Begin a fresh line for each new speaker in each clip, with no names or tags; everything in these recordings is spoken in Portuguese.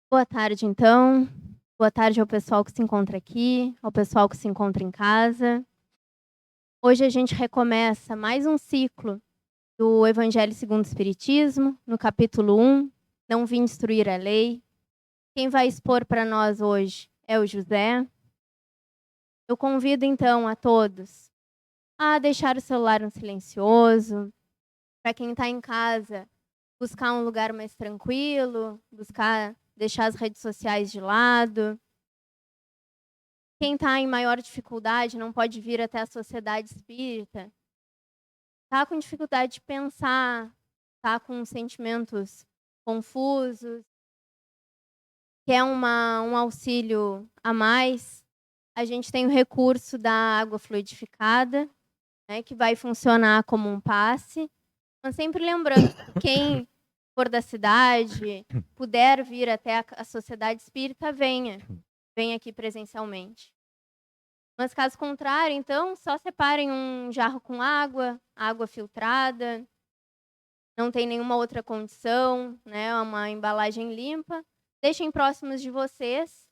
Boa tarde, então. Boa tarde ao pessoal que se encontra aqui, ao pessoal que se encontra em casa. Hoje a gente recomeça mais um ciclo do Evangelho segundo o Espiritismo, no capítulo 1, Não vim destruir a lei. Quem vai expor para nós hoje é o José. Eu convido então a todos a deixar o celular no silencioso, para quem está em casa, buscar um lugar mais tranquilo, buscar deixar as redes sociais de lado. Quem está em maior dificuldade não pode vir até a sociedade espírita, está com dificuldade de pensar, está com sentimentos confusos, quer um auxílio a mais, a gente tem o recurso da água fluidificada, né, que vai funcionar como um passe. Mas sempre lembrando que quem for da cidade, puder vir até a sociedade espírita, venha aqui presencialmente. Mas caso contrário, então, só separem um jarro com água filtrada, não tem nenhuma outra condição, né? Uma embalagem limpa. Deixem próximos de vocês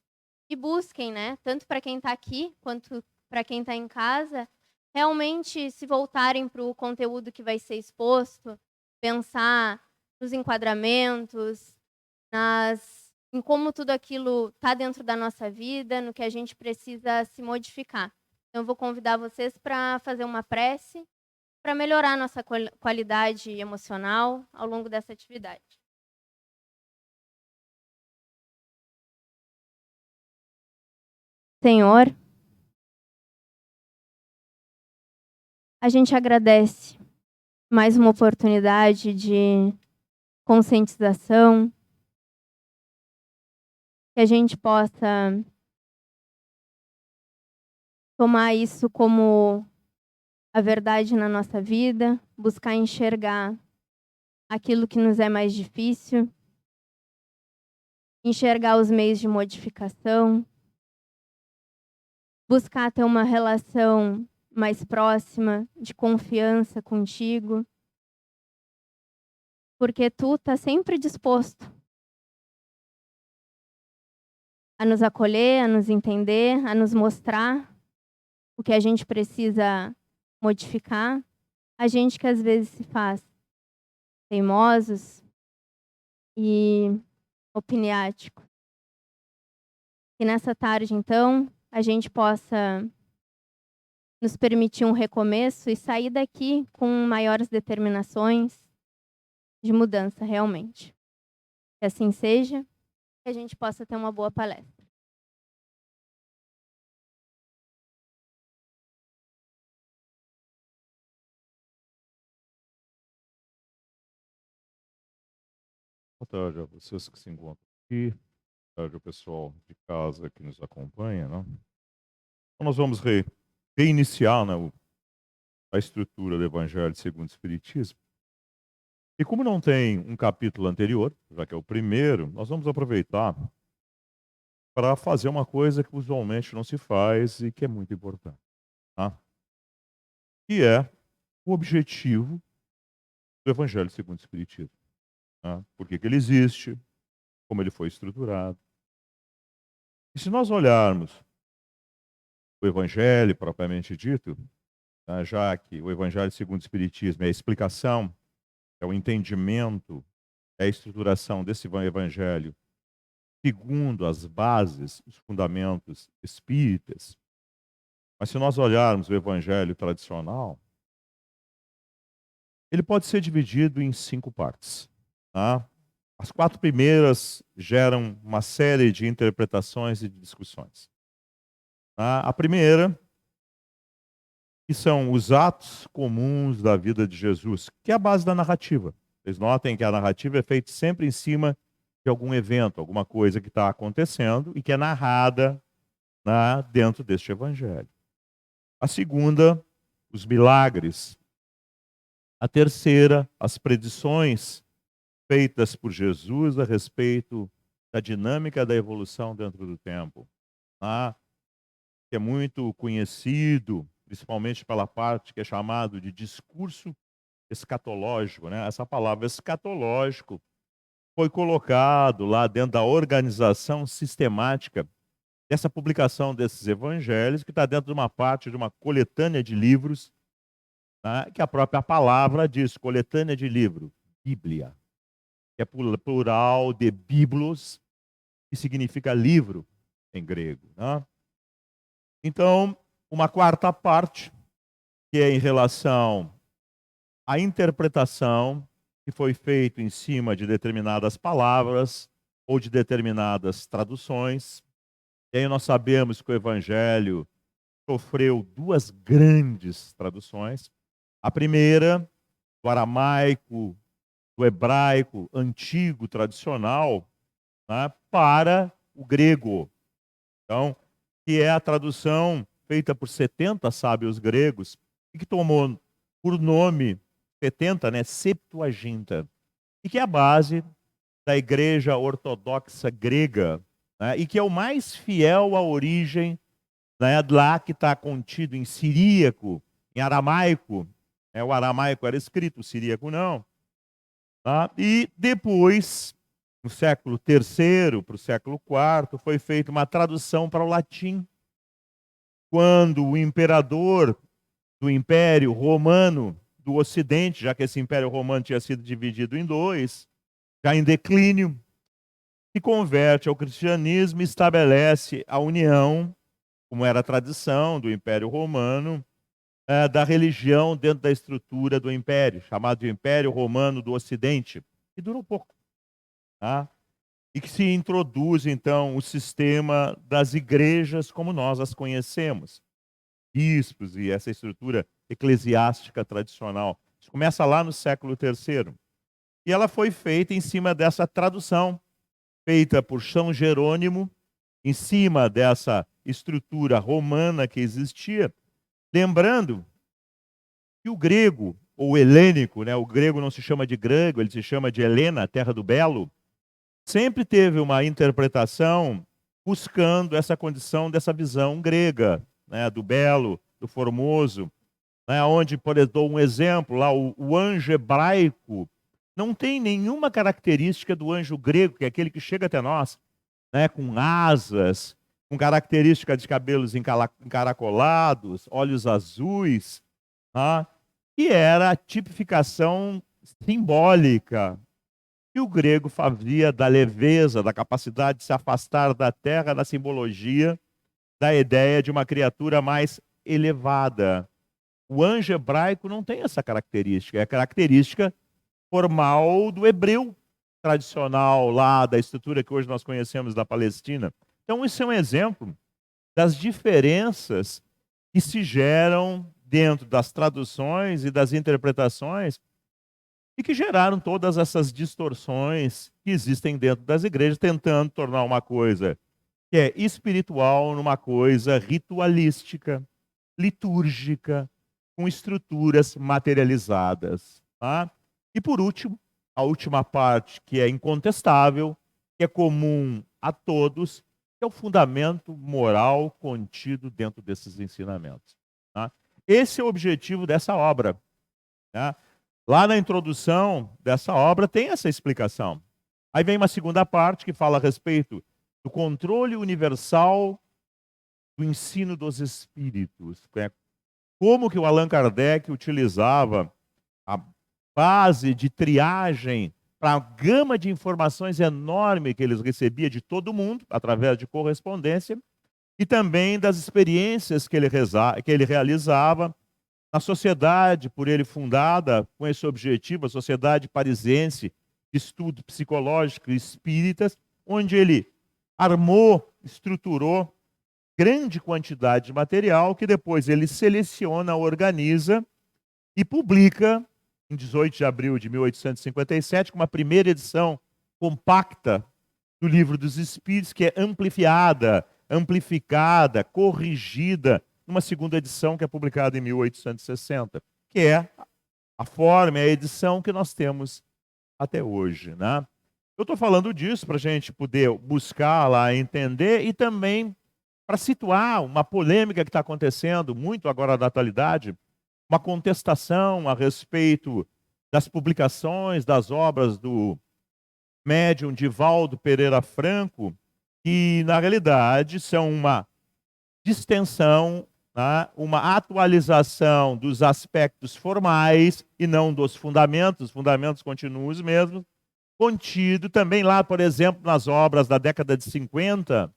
e busquem, né? Tanto para quem está aqui quanto para quem está em casa, realmente se voltarem para o conteúdo que vai ser exposto, pensar nos enquadramentos, em como tudo aquilo está dentro da nossa vida, no que a gente precisa se modificar. Então, eu vou convidar vocês para fazer uma prece para melhorar a nossa qualidade emocional ao longo dessa atividade. Senhor, a gente agradece mais uma oportunidade de conscientização, que a gente possa tomar isso como a verdade na nossa vida, buscar enxergar aquilo que nos é mais difícil, enxergar os meios de modificação, buscar ter uma relação mais próxima, de confiança contigo, porque tu tá sempre disposto a nos acolher, a nos entender, a nos mostrar o que a gente precisa modificar. A gente que às vezes se faz teimosos e opiniático. Que nessa tarde, então, a gente possa nos permitir um recomeço e sair daqui com maiores determinações de mudança realmente. Que assim seja, que a gente possa ter uma boa palestra.
Boa tarde a vocês que se encontram aqui. Boa tarde ao pessoal de casa que nos acompanha, né? Então nós vamos reiniciar, né, a estrutura do Evangelho segundo o Espiritismo. E como não tem um capítulo anterior, já que é o primeiro, nós vamos aproveitar para fazer uma coisa que usualmente não se faz e que é muito importante, tá? Que é o objetivo do Evangelho segundo o Espiritismo, tá? Por que que ele existe, como ele foi estruturado. E se nós olharmos o Evangelho propriamente dito, tá, já que o Evangelho segundo o Espiritismo é a explicação, é o entendimento, é a estruturação desse Evangelho segundo as bases, os fundamentos espíritas. Mas se nós olharmos o Evangelho tradicional, ele pode ser dividido em 5 partes. Tá? As 4 primeiras geram uma série de interpretações e de discussões. Tá? A primeira, que são os atos comuns da vida de Jesus, que é a base da narrativa. Vocês notem que a narrativa é feita sempre em cima de algum evento, alguma coisa que está acontecendo e que é narrada, né, dentro deste evangelho. A segunda, os milagres. A terceira, as predições feitas por Jesus a respeito da dinâmica da evolução dentro do tempo, tá? Que é muito conhecido, principalmente pela parte que é chamado de discurso escatológico, né? Essa palavra escatológico foi colocado lá dentro da organização sistemática dessa publicação desses evangelhos, que está dentro de uma parte de uma coletânea de livros, né, que a própria palavra diz, coletânea de livro, Bíblia, que é plural de biblos, que significa livro em grego. Né? Então, uma quarta parte, que é em relação à interpretação que foi feita em cima de determinadas palavras ou de determinadas traduções. E aí nós sabemos que o Evangelho sofreu duas grandes traduções. A primeira, do aramaico, do hebraico antigo, tradicional, né, para o grego. Então, que é a tradução feita por 70 sábios gregos, e que tomou por nome 70, né, Septuaginta, e que é a base da Igreja Ortodoxa grega, né, e que é o mais fiel à origem, né, lá que está contido em siríaco, em aramaico. Né, o aramaico era escrito, o siríaco não. Tá? E depois, no século III para o século IV, foi feita uma tradução para o latim, quando o imperador do Império Romano do Ocidente, já que esse Império Romano tinha sido dividido em dois, já em declínio, se converte ao cristianismo e estabelece a união, como era a tradição do Império Romano, da religião dentro da estrutura do Império, chamado de Império Romano do Ocidente, que durou pouco. Tá? E que se introduz, então, o sistema das igrejas como nós as conhecemos. Bispos e essa estrutura eclesiástica tradicional. Isso começa lá no século III. E ela foi feita em cima dessa tradução, feita por São Jerônimo, em cima dessa estrutura romana que existia. Lembrando que o grego, ou helênico, né, o grego não se chama de grego, ele se chama de Helena, terra do belo, sempre teve uma interpretação buscando essa condição dessa visão grega, né, do belo, do formoso, né, onde, por exemplo, dou um exemplo, lá o anjo hebraico não tem nenhuma característica do anjo grego, que é aquele que chega até nós, né, com asas, com característica de cabelos encaracolados, olhos azuis, tá? Que era a tipificação simbólica que o grego fazia da leveza, da capacidade de se afastar da terra, da simbologia, da ideia de uma criatura mais elevada. O anjo hebraico não tem essa característica, é a característica formal do hebreu tradicional lá, da estrutura que hoje nós conhecemos da Palestina. Então, isso é um exemplo das diferenças que se geram dentro das traduções e das interpretações e que geraram todas essas distorções que existem dentro das igrejas, tentando tornar uma coisa que é espiritual numa coisa ritualística, litúrgica, com estruturas materializadas. Tá? E por último, a última parte que é incontestável, que é comum a todos, que é o fundamento moral contido dentro desses ensinamentos. Tá? Esse é o objetivo dessa obra. Tá? Lá na introdução dessa obra tem essa explicação. Aí vem uma segunda parte que fala a respeito do controle universal do ensino dos espíritos. Como que o Allan Kardec utilizava a base de triagem para a gama de informações enorme que eles recebiam de todo mundo, através de correspondência, e também das experiências que ele realizava na sociedade por ele fundada com esse objetivo, a Sociedade Parisiense de Estudo Psicológico e Espíritas, onde ele armou, estruturou grande quantidade de material que depois ele seleciona, organiza e publica em 18 de abril de 1857 com uma primeira edição compacta do Livro dos Espíritos, que é amplificada, corrigida, numa segunda edição que é publicada em 1860, que é a forma, é a edição que nós temos até hoje. Né? Eu estou falando disso para a gente poder buscar lá, entender e também para situar uma polêmica que está acontecendo muito agora na atualidade, uma contestação a respeito das publicações, das obras do médium Divaldo Pereira Franco, que na realidade são uma distensão, né, uma atualização dos aspectos formais e não dos fundamentos. Os fundamentos continuam os mesmos. Contido também lá, por exemplo, nas obras da década de 50,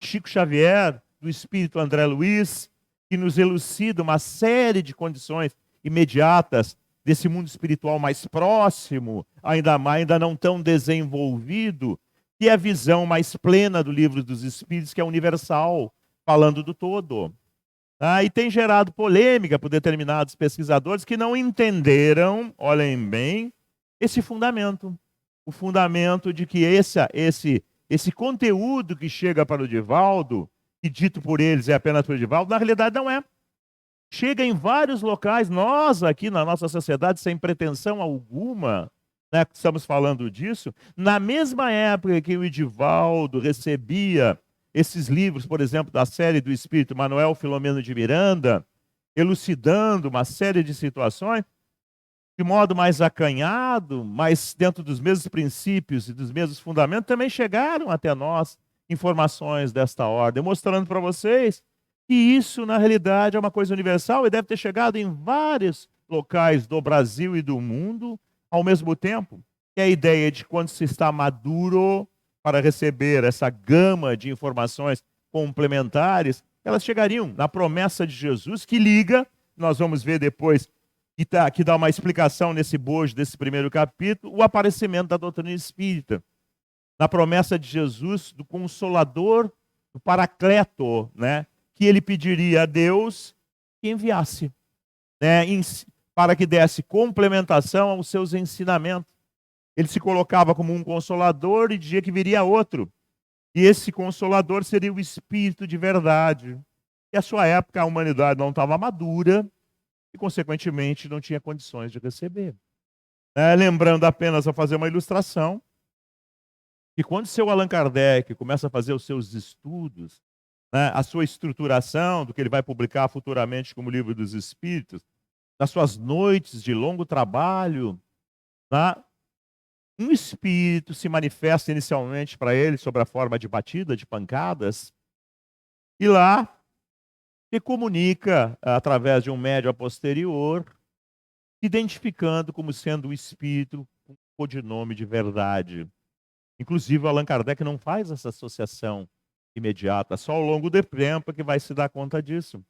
Chico Xavier, do espírito André Luiz, que nos elucida uma série de condições imediatas desse mundo espiritual mais próximo, ainda não tão desenvolvido, que é a visão mais plena do Livro dos Espíritos, que é universal, falando do todo. E tem gerado polêmica por determinados pesquisadores que não entenderam, olhem bem, esse fundamento. O fundamento de que esse conteúdo que chega para o Divaldo, que dito por eles é apenas para o Divaldo, na realidade não é. Chega em vários locais, nós aqui na nossa sociedade, sem pretensão alguma, né, estamos falando disso, na mesma época que o Edivaldo recebia esses livros, por exemplo, da série do Espírito Manuel Filomeno de Miranda, elucidando uma série de situações, de modo mais acanhado, mas dentro dos mesmos princípios e dos mesmos fundamentos, também chegaram até nós informações desta ordem, mostrando para vocês que isso, na realidade, é uma coisa universal e deve ter chegado em vários locais do Brasil e do mundo ao mesmo tempo. Que é a ideia de quando se está maduro para receber essa gama de informações complementares, elas chegariam na promessa de Jesus, que liga, nós vamos ver depois, que dá uma explicação nesse bojo desse primeiro capítulo, o aparecimento da doutrina espírita. Na promessa de Jesus, do Consolador, do Paracleto, né? Que ele pediria a Deus que enviasse, né? Para que desse complementação aos seus ensinamentos. Ele se colocava como um consolador e dizia que viria outro. E esse consolador seria o Espírito de verdade. E à sua época a humanidade não estava madura, e, consequentemente, não tinha condições de receber. Lembrando apenas, a fazer uma ilustração, que quando o seu Allan Kardec começa a fazer os seus estudos, né, a sua estruturação do que ele vai publicar futuramente como Livro dos Espíritos, nas suas noites de longo trabalho, né, um espírito se manifesta inicialmente para ele sob a forma de batida, de pancadas, e lá se comunica através de um médium a posterior, identificando como sendo o espírito com codinome de verdade. Inclusive, o Allan Kardec não faz essa associação imediata, só ao longo do tempo que vai se dar conta disso.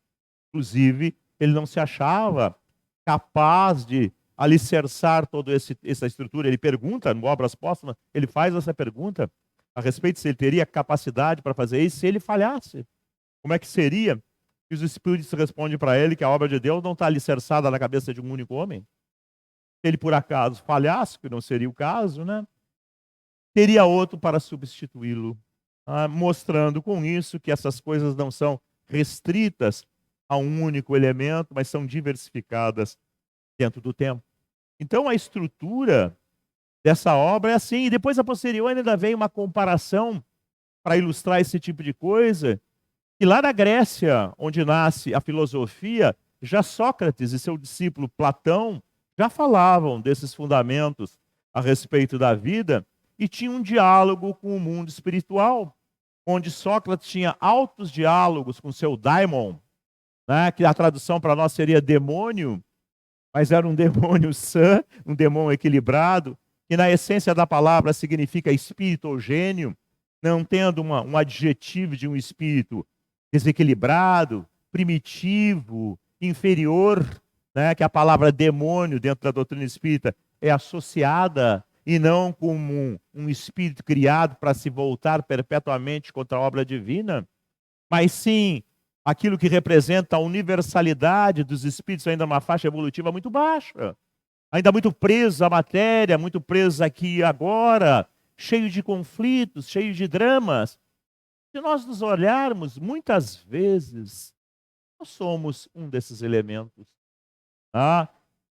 Inclusive, ele não se achava capaz de alicerçar toda essa estrutura. Ele pergunta, no Obras Póstumas, ele faz essa pergunta a respeito se ele teria capacidade para fazer isso, se ele falhasse. Como é que seria? E os Espíritos respondem para ele que a obra de Deus não está alicerçada na cabeça de um único homem. Se ele, por acaso, falhasse, que não seria o caso, né? Teria outro para substituí-lo, mostrando com isso que essas coisas não são restritas a um único elemento, mas são diversificadas dentro do tempo. Então, a estrutura dessa obra é assim, e depois, a posterior, ainda vem uma comparação para ilustrar esse tipo de coisa. E lá na Grécia, onde nasce a filosofia, já Sócrates e seu discípulo Platão já falavam desses fundamentos a respeito da vida e tinham um diálogo com o mundo espiritual, onde Sócrates tinha altos diálogos com seu daimon, né, que a tradução para nós seria demônio, mas era um demônio sã, um demônio equilibrado, que na essência da palavra significa espírito ou gênio, não tendo um adjetivo de um espírito desequilibrado, primitivo, inferior, né, que a palavra demônio dentro da doutrina espírita é associada e não como um espírito criado para se voltar perpetuamente contra a obra divina, mas sim aquilo que representa a universalidade dos espíritos ainda numa faixa evolutiva muito baixa, ainda muito presos à matéria, muito presos aqui e agora, cheio de conflitos, cheio de dramas. Se nós nos olharmos, muitas vezes, nós somos um desses elementos.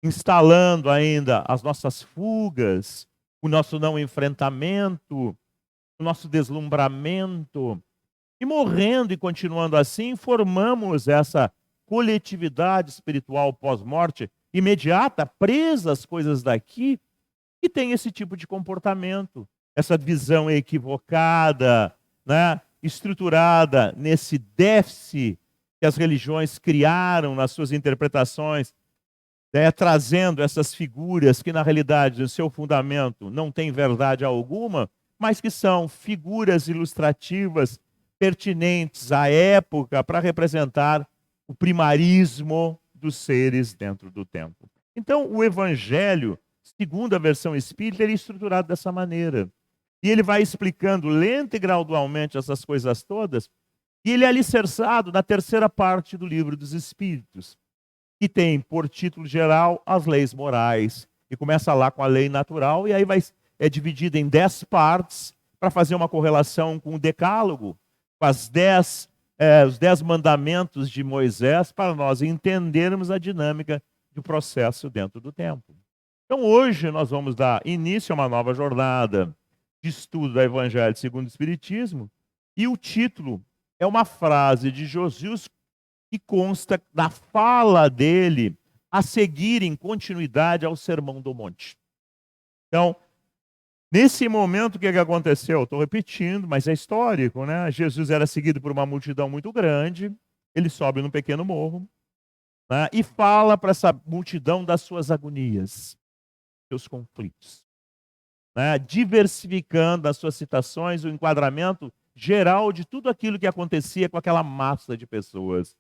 Instalando ainda as nossas fugas, o nosso não enfrentamento, o nosso deslumbramento, e morrendo e continuando assim, formamos essa coletividade espiritual pós-morte imediata, presa às coisas daqui, que tem esse tipo de comportamento. essa visão equivocada, né, estruturada nesse déficit que as religiões criaram nas suas interpretações, né, trazendo essas figuras que, na realidade, no seu fundamento não tem verdade alguma, mas que são figuras ilustrativas pertinentes à época para representar o primarismo dos seres dentro do tempo. Então, o Evangelho, segundo a versão espírita, ele é estruturado dessa maneira. E ele vai explicando lenta e gradualmente essas coisas todas, e ele é alicerçado na terceira parte do Livro dos Espíritos, que tem por título geral as leis morais, e começa lá com a lei natural, e aí é dividida em 10 partes para fazer uma correlação com o Decálogo, com os 10 mandamentos de Moisés, para nós entendermos a dinâmica do processo dentro do tempo. Então hoje nós vamos dar início a uma nova jornada de estudo do Evangelho segundo o Espiritismo, e o título é uma frase de Jesus que consta da fala dele a seguir em continuidade ao Sermão do Monte. Então, nesse momento, o que aconteceu? Estou repetindo, mas é histórico, né? Jesus era seguido por uma multidão muito grande, ele sobe num pequeno morro, né, e fala para essa multidão das suas agonias, seus conflitos, né, diversificando as suas citações, o enquadramento geral de tudo aquilo que acontecia com aquela massa de pessoas,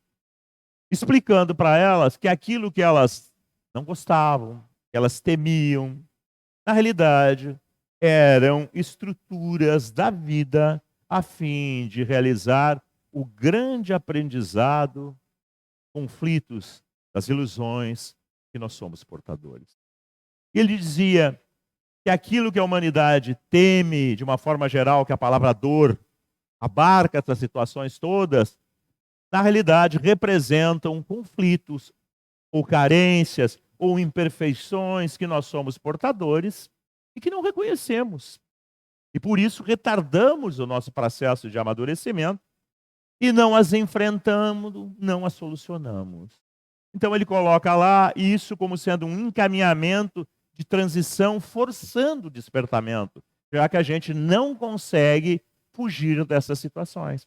explicando para elas que aquilo que elas não gostavam, que elas temiam, na realidade, eram estruturas da vida a fim de realizar o grande aprendizado, conflitos das ilusões que nós somos portadores. Ele dizia que aquilo que a humanidade teme, de uma forma geral, que a palavra dor abarca essas situações todas, na realidade representam conflitos ou carências ou imperfeições que nós somos portadores e que não reconhecemos. E por isso retardamos o nosso processo de amadurecimento e não as enfrentamos, não as solucionamos. Então ele coloca lá isso como sendo um encaminhamento de transição, forçando o despertamento, já que a gente não consegue fugir dessas situações.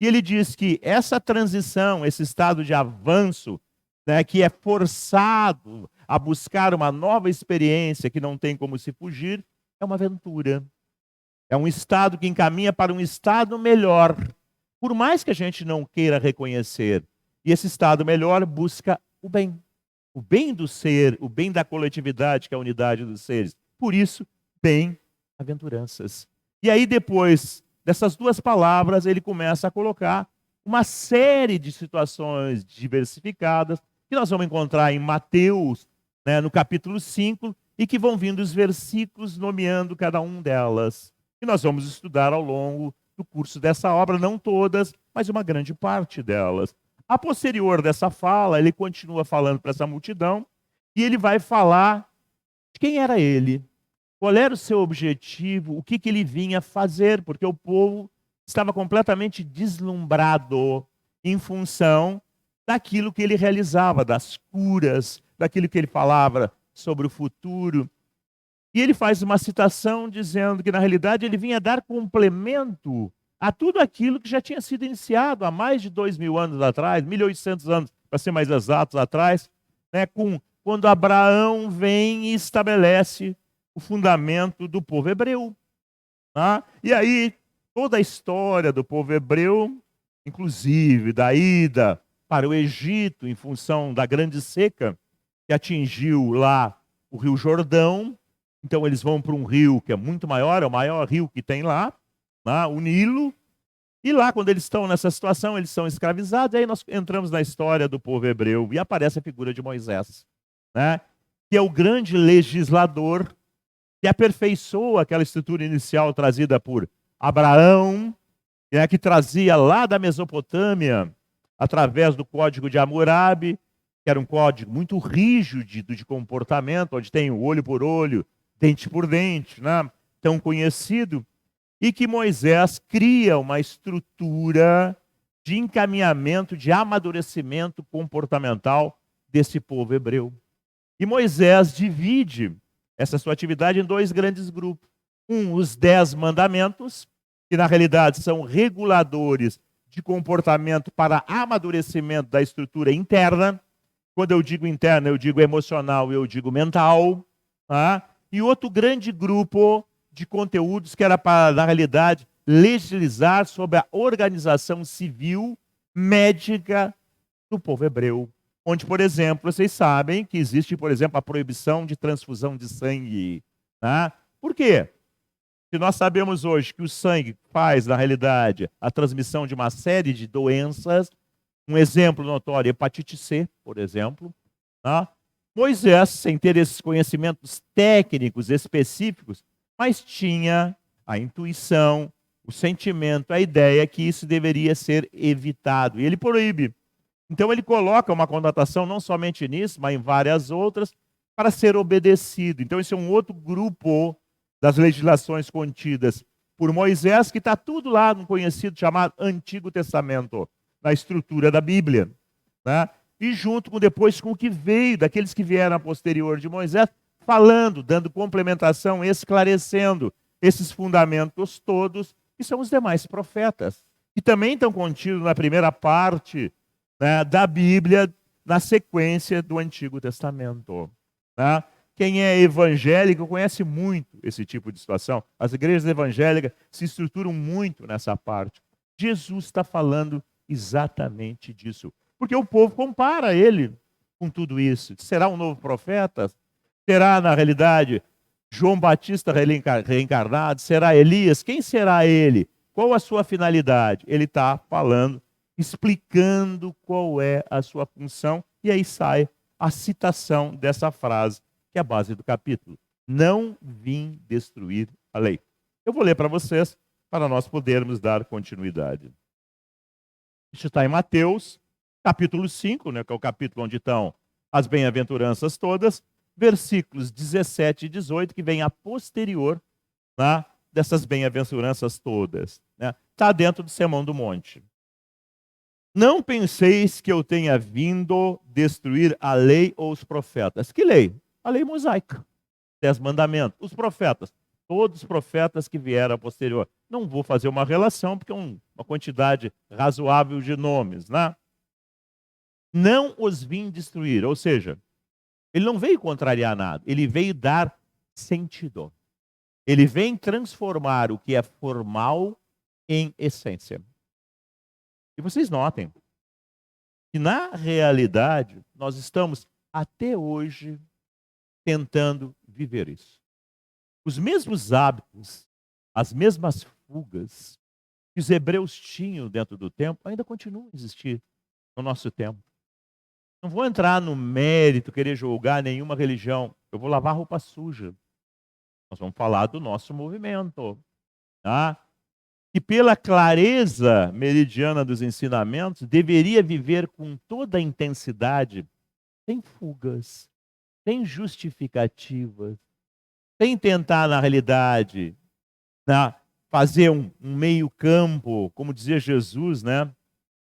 E ele diz que essa transição, esse estado de avanço, né, que é forçado a buscar uma nova experiência que não tem como se fugir, é uma aventura. É um estado que encaminha para um estado melhor, por mais que a gente não queira reconhecer. E esse estado melhor busca o bem do ser, o bem da coletividade, que é a unidade dos seres. Por isso, bem-aventuranças. E aí depois dessas duas palavras, ele começa a colocar uma série de situações diversificadas que nós vamos encontrar em Mateus, né, no capítulo 5, e que vão vindo os versículos nomeando cada um delas. E nós vamos estudar ao longo do curso dessa obra, não todas, mas uma grande parte delas. A posterior dessa fala, ele continua falando para essa multidão, e ele vai falar de quem era ele, qual era o seu objetivo, o que ele vinha fazer, porque o povo estava completamente deslumbrado em função daquilo que ele realizava, das curas, daquilo que ele falava sobre o futuro. E ele faz uma citação dizendo que, na realidade, ele vinha dar complemento a tudo aquilo que já tinha sido iniciado há mais de 2.000 anos atrás, 1.800 anos, para ser mais exatos, atrás, né, quando Abraão vem e estabelece o fundamento do povo hebreu. Tá? E aí, toda a história do povo hebreu, inclusive da ida para o Egito, em função da grande seca que atingiu lá o Rio Jordão. Então eles vão para um rio que é muito maior, é o maior rio que tem lá, o Nilo. E lá, quando eles estão nessa situação, eles são escravizados. E aí nós entramos na história do povo hebreu e aparece a figura de Moisés, né? Que é o grande legislador que aperfeiçoa aquela estrutura inicial trazida por Abraão, né, que trazia lá da Mesopotâmia, através do Código de Hammurabi, que era um código muito rígido de comportamento, onde tem o olho por olho, dente por dente, né, tão conhecido, e que Moisés cria uma estrutura de encaminhamento, de amadurecimento comportamental desse povo hebreu. E Moisés divide essa sua atividade em 2 grandes grupos. Os 10 mandamentos, que na realidade são reguladores de comportamento para amadurecimento da estrutura interna. Quando eu digo interna, eu digo emocional e eu digo mental. Tá? E outro grande grupo de conteúdos que era para, na realidade, legislar sobre a organização civil médica do povo hebreu. Onde, por exemplo, vocês sabem que existe, por exemplo, a proibição de transfusão de sangue. Tá? Por quê? Se nós sabemos hoje que o sangue faz, na realidade, a transmissão de uma série de doenças, um exemplo notório, hepatite C, por exemplo, tá? Moisés, sem ter esses conhecimentos técnicos específicos, mas tinha a intuição, o sentimento, a ideia que isso deveria ser evitado. E ele proíbe. Então ele coloca uma conotação não somente nisso, mas em várias outras, para ser obedecido. Então esse é um outro grupo das legislações contidas por Moisés, que está tudo lá no conhecido chamado Antigo Testamento, na estrutura da Bíblia. Né? E junto com depois com o que veio, daqueles que vieram a posterior de Moisés, falando, dando complementação, esclarecendo esses fundamentos todos, que são os demais profetas, que também estão contidos na primeira parte, né, da Bíblia, na sequência do Antigo Testamento. Né? Quem é evangélico conhece muito esse tipo de situação. As igrejas evangélicas se estruturam muito nessa parte. Jesus está falando exatamente disso. Porque o povo compara ele com tudo isso. Será um novo profeta? Será, na realidade, João Batista reencarnado? Será Elias? Quem será ele? Qual a sua finalidade? Ele está falando, explicando qual é a sua função. E aí sai a citação dessa frase, que é a base do capítulo. Não vim destruir a lei. Eu vou ler para vocês, para nós podermos dar continuidade. Isso está em Mateus, capítulo 5, né, que é o capítulo onde estão as bem-aventuranças todas, versículos 17 e 18, que vem a posterior, né, dessas bem-aventuranças todas. Está dentro do Sermão do Monte. Não penseis que eu tenha vindo destruir a lei ou os profetas. Que lei? A lei mosaica, 10 mandamentos. Os profetas, todos os profetas que vieram a posterior. Não vou fazer uma relação, porque é uma quantidade razoável de nomes, né? Não os vim destruir, ou seja, ele não veio contrariar nada, ele veio dar sentido. Ele vem transformar o que é formal em essência. E vocês notem que, na realidade, nós estamos até hoje tentando viver isso. Os mesmos hábitos, as mesmas fugas que os hebreus tinham dentro do templo ainda continuam a existir no nosso tempo. Não vou entrar no mérito, querer julgar nenhuma religião. Eu vou lavar roupa suja. Nós vamos falar do nosso movimento. Tá? E pela clareza meridiana dos ensinamentos, deveria viver com toda a intensidade, sem fugas, sem justificativas, sem tentar, na realidade, fazer um meio campo, como dizia Jesus, né?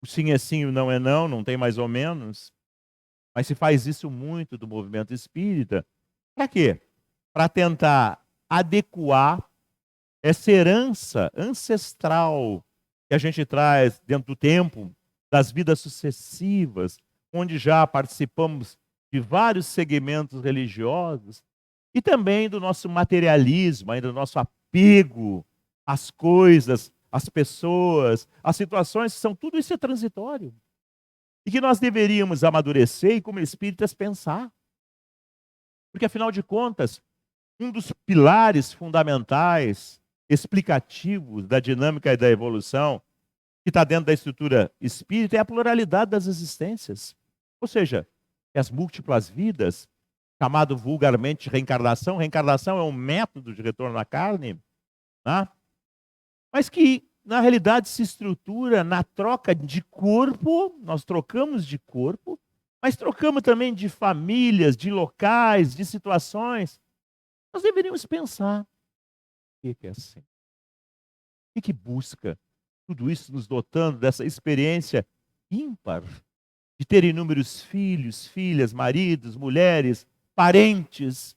O sim é sim, o não é não, não tem mais ou menos. Mas se faz isso muito do movimento espírita. Para quê? Para tentar adequar essa herança ancestral que a gente traz dentro do tempo, das vidas sucessivas, onde já participamos de vários segmentos religiosos, e também do nosso materialismo, ainda do nosso apego às coisas, às pessoas, às situações, que são tudo isso é transitório. E que nós deveríamos amadurecer e, como espíritas, pensar. Porque, afinal de contas, um dos pilares fundamentais, explicativos da dinâmica e da evolução, que está dentro da estrutura espírita, é a pluralidade das existências. Ou seja, as múltiplas vidas, chamado vulgarmente reencarnação. Reencarnação é um método de retorno à carne, né? Mas que, na realidade, se estrutura na troca de corpo. Nós trocamos de corpo, mas trocamos também de famílias, de locais, de situações. Nós deveríamos pensar, o que é assim? O que busca tudo isso nos dotando dessa experiência ímpar de ter inúmeros filhos, filhas, maridos, mulheres, parentes,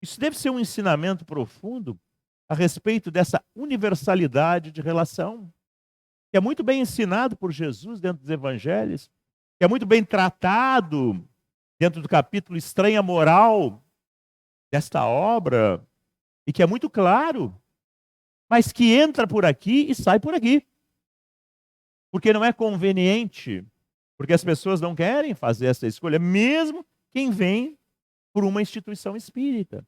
Isso deve ser um ensinamento profundo a respeito dessa universalidade de relação, que é muito bem ensinado por Jesus dentro dos evangelhos, que é muito bem tratado dentro do capítulo Estranha Moral desta obra, e que é muito claro, mas que entra por aqui e sai por aqui. Porque não é conveniente, porque as pessoas não querem fazer essa escolha, mesmo quem vem por uma instituição espírita.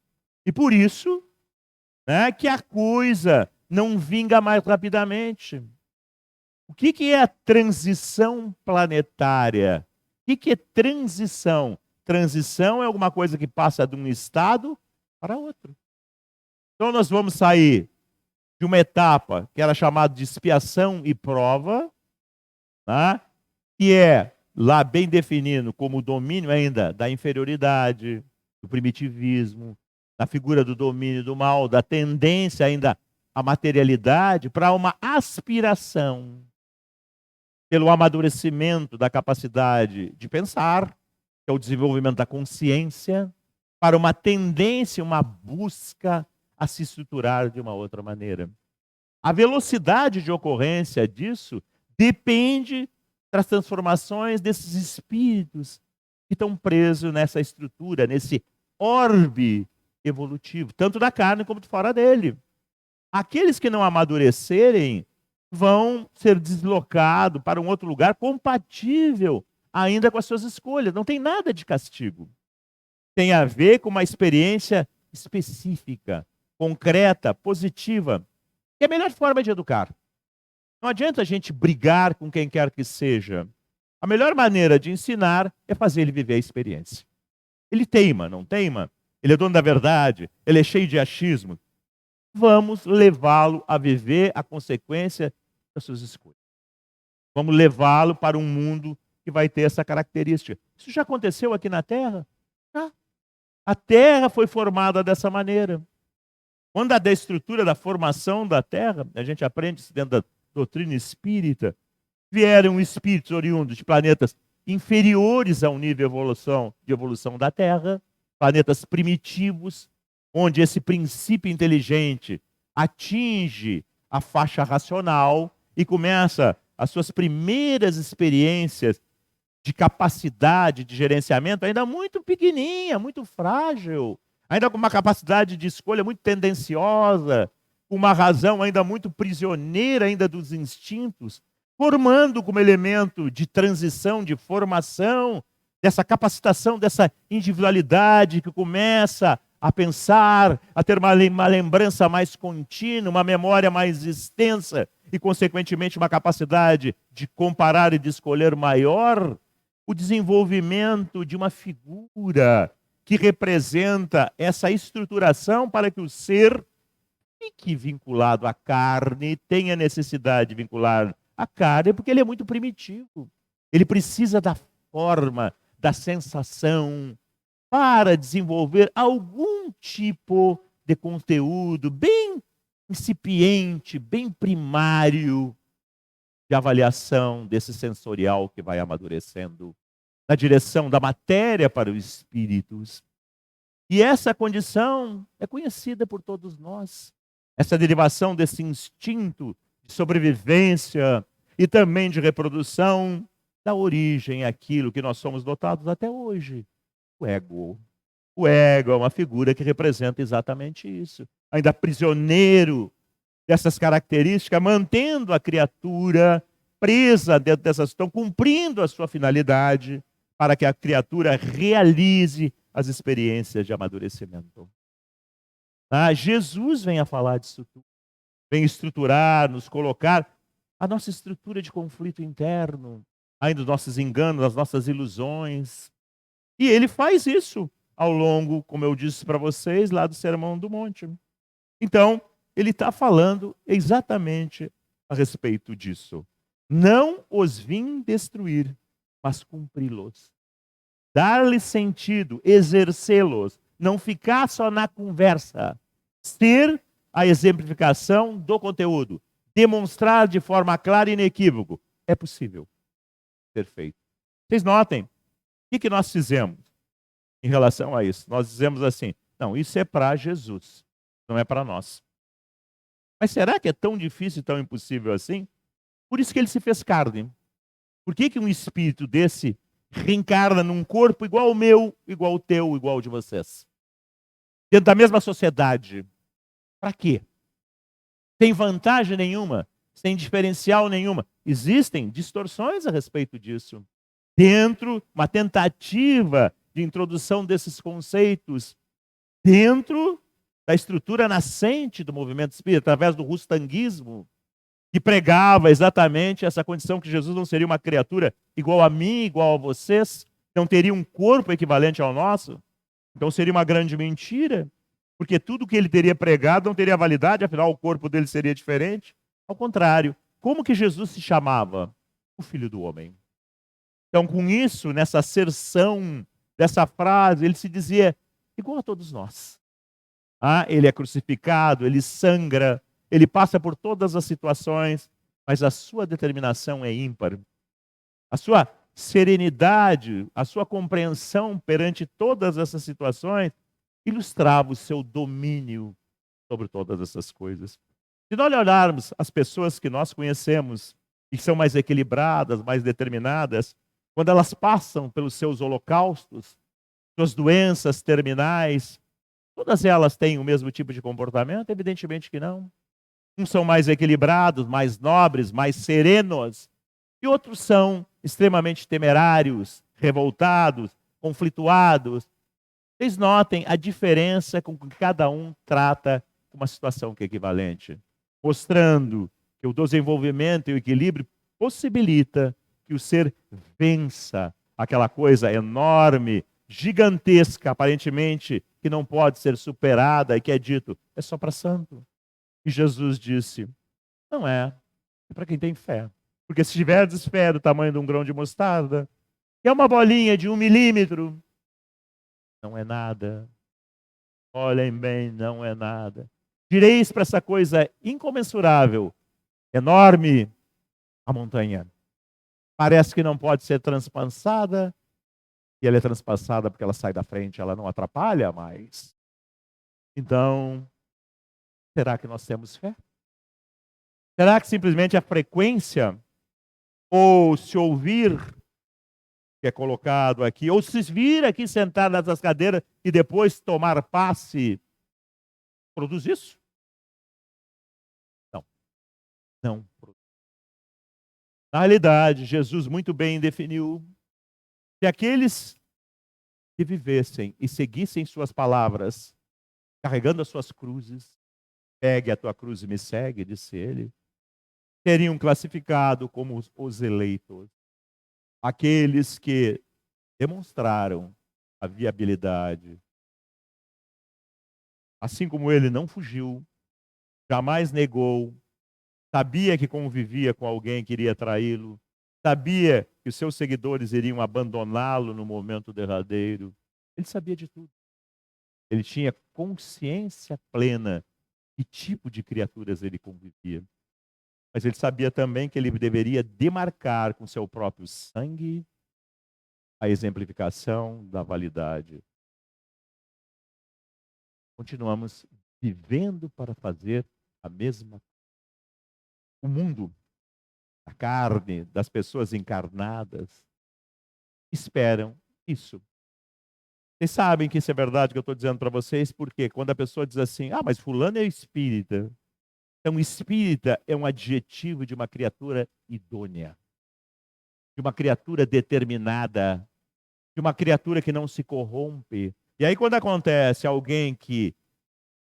E por isso, né, que a coisa não vinga mais rapidamente. O que é a transição planetária? O que é transição? Transição é alguma coisa que passa de um estado para outro. Então nós vamos sair de uma etapa que era chamada de expiação e prova, né, que é lá bem definido como o domínio ainda da inferioridade, do primitivismo, da figura do domínio do mal, da tendência ainda à materialidade, para uma aspiração pelo amadurecimento da capacidade de pensar, que é o desenvolvimento da consciência, para uma tendência, uma busca a se estruturar de uma outra maneira. A velocidade de ocorrência disso depende das transformações desses espíritos que estão presos nessa estrutura, nesse orbe evolutivo, tanto da carne como de fora dele. Aqueles que não amadurecerem vão ser deslocados para um outro lugar compatível ainda com as suas escolhas. Não tem nada de castigo. Tem a ver com uma experiência específica, concreta, positiva, que é a melhor forma de educar. Não adianta a gente brigar com quem quer que seja. A melhor maneira de ensinar é fazer ele viver a experiência. Ele teima, não teima? Ele é dono da verdade, ele é cheio de achismo. Vamos levá-lo a viver a consequência das suas escolhas. Vamos levá-lo para um mundo que vai ter essa característica. Isso já aconteceu aqui na Terra? Já. A Terra foi formada dessa maneira. Quando a da estrutura da formação da Terra, a gente aprende isso dentro da doutrina espírita, vieram espíritos oriundos de planetas inferiores ao nível de evolução da Terra, planetas primitivos, onde esse princípio inteligente atinge a faixa racional e começa as suas primeiras experiências de capacidade de gerenciamento ainda muito pequenininha, muito frágil, ainda com uma capacidade de escolha muito tendenciosa, com uma razão ainda muito prisioneira ainda dos instintos, formando como elemento de transição, de formação, dessa capacitação, dessa individualidade que começa a pensar, a ter uma lembrança mais contínua, uma memória mais extensa e, consequentemente, uma capacidade de comparar e de escolher maior, o desenvolvimento de uma figura que representa essa estruturação para que o ser fique vinculado à carne, tenha necessidade de vincular à carne, porque ele é muito primitivo. Ele precisa da forma, da sensação, para desenvolver algum tipo de conteúdo bem incipiente, bem primário de avaliação desse sensorial que vai amadurecendo na direção da matéria para os espíritos. E essa condição é conhecida por todos nós. Essa derivação desse instinto de sobrevivência e também de reprodução dá origem àquilo que nós somos dotados até hoje. O ego. O ego é uma figura que representa exatamente isso. Ainda prisioneiro dessas características, mantendo a criatura presa dentro dessa situação, cumprindo a sua finalidade, para que a criatura realize as experiências de amadurecimento. Jesus vem a falar disso tudo. Vem estruturar, nos colocar a nossa estrutura de conflito interno, ainda os nossos enganos, as nossas ilusões. E ele faz isso ao longo, como eu disse para vocês, lá do Sermão do Monte. Então, ele está falando exatamente a respeito disso. Não os vim destruir, mas cumpri-los. Dar-lhes sentido, exercê-los, não ficar só na conversa. Ser a exemplificação do conteúdo. Demonstrar de forma clara e inequívoca. É possível. Perfeito. Vocês notem, o que nós fizemos em relação a isso? Nós dizemos assim, Não, isso é para Jesus, não é para nós. Mas será que é tão difícil e tão impossível assim? Por isso que ele se fez carne. Por que que um espírito desse reencarna num corpo igual ao meu, igual ao teu, igual ao de vocês? Dentro da mesma sociedade. Para quê? Sem vantagem nenhuma, sem diferencial nenhuma. Existem distorções a respeito disso. Dentro, uma tentativa de introdução desses conceitos dentro da estrutura nascente do movimento espírita, através do rustanguismo, que pregava exatamente essa condição que Jesus não seria uma criatura igual a mim, igual a vocês, não teria um corpo equivalente ao nosso. Então seria uma grande mentira, porque tudo que ele teria pregado não teria validade, afinal o corpo dele seria diferente. Ao contrário, como que Jesus se chamava? O Filho do Homem. Então, com isso, nessa asserção dessa frase, ele se dizia igual a todos nós. Ele é crucificado, ele sangra, ele passa por todas as situações, mas a sua determinação é ímpar. A sua serenidade, a sua compreensão perante todas essas situações ilustrava o seu domínio sobre todas essas coisas. Se nós olharmos as pessoas que nós conhecemos e que são mais equilibradas, mais determinadas, quando elas passam pelos seus holocaustos, suas doenças terminais, todas elas têm o mesmo tipo de comportamento? Evidentemente que não. Uns são mais equilibrados, mais nobres, mais serenos, e outros são extremamente temerários, revoltados, conflituados. Vocês notem a diferença com que cada um trata uma situação que é equivalente, mostrando que o desenvolvimento e o equilíbrio possibilita que o ser vença aquela coisa enorme, gigantesca, aparentemente, que não pode ser superada e que é dito, é só para santo. E Jesus disse, não é para quem tem fé. Porque se tiverdes fé do tamanho de um grão de mostarda, que é uma bolinha de 1 milímetro, não é nada. Olhem bem, não é nada. Direis para essa coisa incomensurável, enorme, a montanha. Parece que não pode ser transpassada, e ela é transpassada porque ela sai da frente, ela não atrapalha mais. Então, será que nós temos fé? Será que simplesmente a frequência, ou se ouvir, que é colocado aqui, ou se vir aqui sentar nessas cadeiras e depois tomar passe, produz isso? Não. Não produz. Na realidade, Jesus muito bem definiu que aqueles que vivessem e seguissem suas palavras, carregando as suas cruzes, pegue a tua cruz e me segue, disse ele, seriam classificados como os eleitos. Aqueles que demonstraram a viabilidade. Assim como ele não fugiu, jamais negou, sabia que convivia com alguém que iria traí-lo, sabia que os seus seguidores iriam abandoná-lo no momento derradeiro. Ele sabia de tudo. Ele tinha consciência plena que tipo de criaturas ele convivia. Mas ele sabia também que ele deveria demarcar com seu próprio sangue a exemplificação da validade. Continuamos vivendo para fazer a mesma coisa. O mundo, a carne, das pessoas encarnadas, esperam isso. Vocês sabem que isso é verdade que eu estou dizendo para vocês, porque quando a pessoa diz assim, mas fulano é espírita. Então, espírita é um adjetivo de uma criatura idônea, de uma criatura determinada, de uma criatura que não se corrompe. E aí, quando acontece alguém que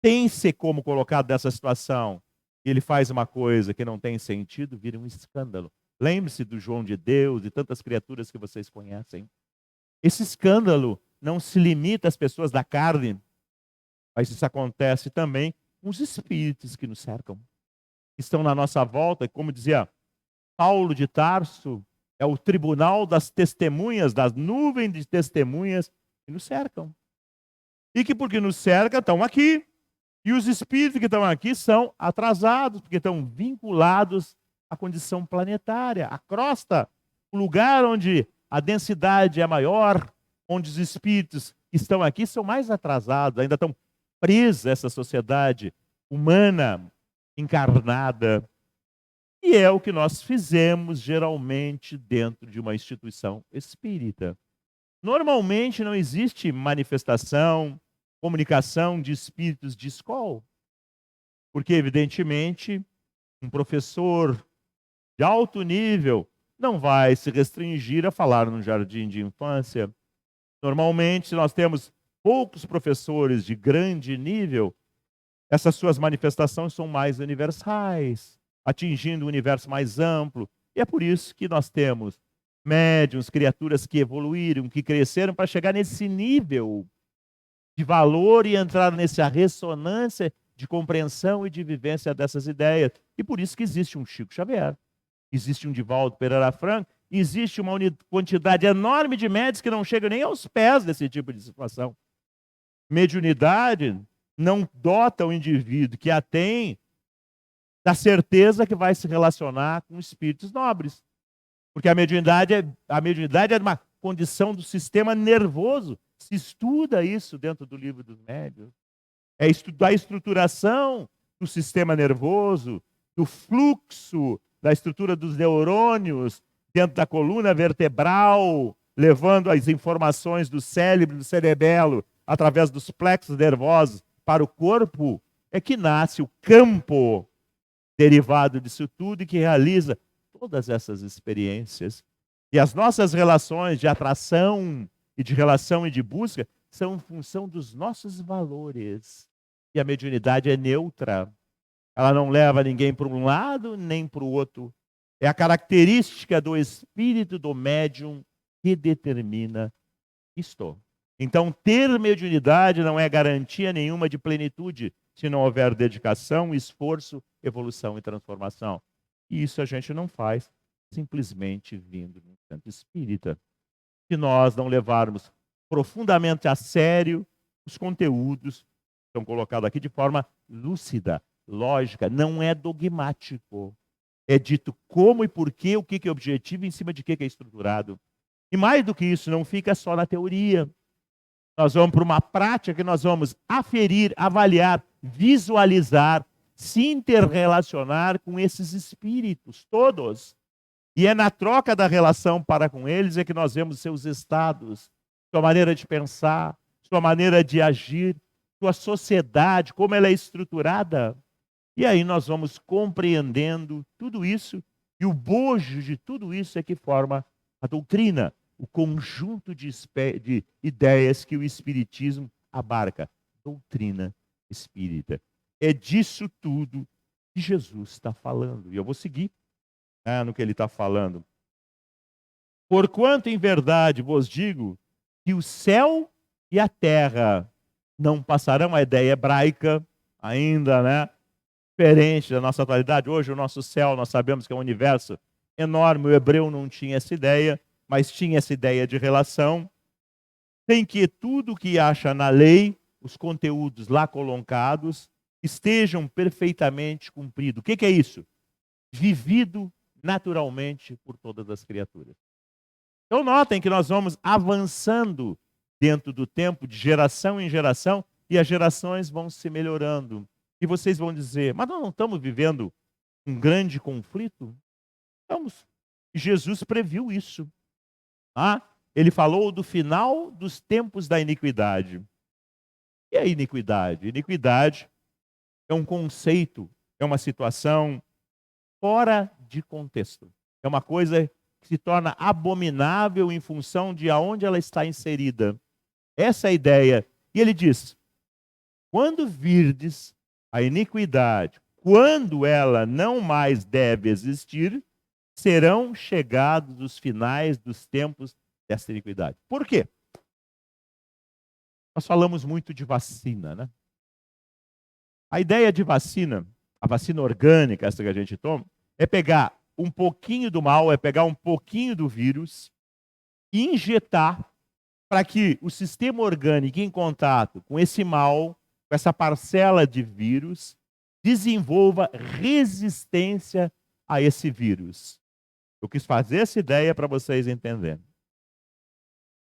tem-se como colocado nessa situação, e ele faz uma coisa que não tem sentido, vira um escândalo. Lembre-se do João de Deus e tantas criaturas que vocês conhecem. Esse escândalo não se limita às pessoas da carne, mas isso acontece também com os espíritos que nos cercam, que estão na nossa volta, como dizia Paulo de Tarso, é o tribunal das testemunhas, das nuvens de testemunhas que nos cercam. E que porque nos cercam, estão aqui. E os espíritos que estão aqui são atrasados, porque estão vinculados à condição planetária, à crosta, o lugar onde a densidade é maior, onde os espíritos que estão aqui são mais atrasados, ainda estão presa a essa sociedade humana encarnada. E é o que nós fizemos geralmente dentro de uma instituição espírita. Normalmente não existe manifestação, comunicação de espíritos de escola, porque evidentemente um professor de alto nível não vai se restringir a falar no jardim de infância. Normalmente nós temos poucos professores de grande nível, essas suas manifestações são mais universais, atingindo um universo mais amplo. E é por isso que nós temos médiuns, criaturas que evoluíram, que cresceram para chegar nesse nível de valor e entrar nessa ressonância de compreensão e de vivência dessas ideias. E por isso que existe um Chico Xavier, existe um Divaldo Pereira Franco, existe uma quantidade enorme de médios que não chegam nem aos pés desse tipo de situação. Mediunidade não dota o indivíduo que a tem da certeza que vai se relacionar com espíritos nobres. Porque a mediunidade é uma condição do sistema nervoso. Se estuda isso dentro do livro dos médiuns. É estudar a estruturação do sistema nervoso, do fluxo da estrutura dos neurônios dentro da coluna vertebral, levando as informações do cérebro, do cerebelo, através dos plexos nervosos para o corpo, é que nasce o campo derivado disso tudo e que realiza todas essas experiências. E as nossas relações de atração e de relação e de busca são em função dos nossos valores. E a mediunidade é neutra. Ela não leva ninguém para um lado nem para o outro. É a característica do espírito do médium que determina isto. Então, ter mediunidade não é garantia nenhuma de plenitude se não houver dedicação, esforço, evolução e transformação. E isso a gente não faz simplesmente vindo de um centro espírita. Se nós não levarmos profundamente a sério os conteúdos que estão colocados aqui de forma lúcida, lógica, não é dogmático. É dito como e porquê, o que é objetivo, em cima de que é estruturado. E mais do que isso, não fica só na teoria. Nós vamos para uma prática que nós vamos aferir, avaliar, visualizar, se interrelacionar com esses espíritos todos. E é na troca da relação para com eles é que nós vemos seus estados, sua maneira de pensar, sua maneira de agir, sua sociedade, como ela é estruturada. E aí nós vamos compreendendo tudo isso, e o bojo de tudo isso é que forma a doutrina, o conjunto de ideias que o Espiritismo abarca. Doutrina espírita. É disso tudo que Jesus está falando. E eu vou seguir no que ele está falando. Porquanto em verdade vos digo que o céu e a terra não passarão, a ideia hebraica ainda, né? Diferente da nossa atualidade. Hoje o nosso céu, nós sabemos que é um universo enorme. O hebreu não tinha essa ideia, mas tinha essa ideia de relação. Tem que tudo o que acha na lei, os conteúdos lá colocados, estejam perfeitamente cumpridos. O que é isso? Vivido naturalmente por todas as criaturas. Então notem que nós vamos avançando dentro do tempo, de geração em geração, e as gerações vão se melhorando. E vocês vão dizer, mas nós não estamos vivendo um grande conflito? Estamos. Jesus previu isso. Ele falou do final dos tempos da iniquidade. E a iniquidade? Iniquidade é um conceito, é uma situação fora de contexto. É uma coisa que se torna abominável em função de aonde ela está inserida. Essa é a ideia. E ele diz, quando virdes a iniquidade, quando ela não mais deve existir, serão chegados os finais dos tempos dessa iniquidade. Por quê? Nós falamos muito de vacina, né? A ideia de vacina, a vacina orgânica, essa que a gente toma, é pegar um pouquinho do mal, é pegar um pouquinho do vírus e injetar para que o sistema orgânico em contato com esse mal, com essa parcela de vírus, desenvolva resistência a esse vírus. Eu quis fazer essa ideia para vocês entenderem.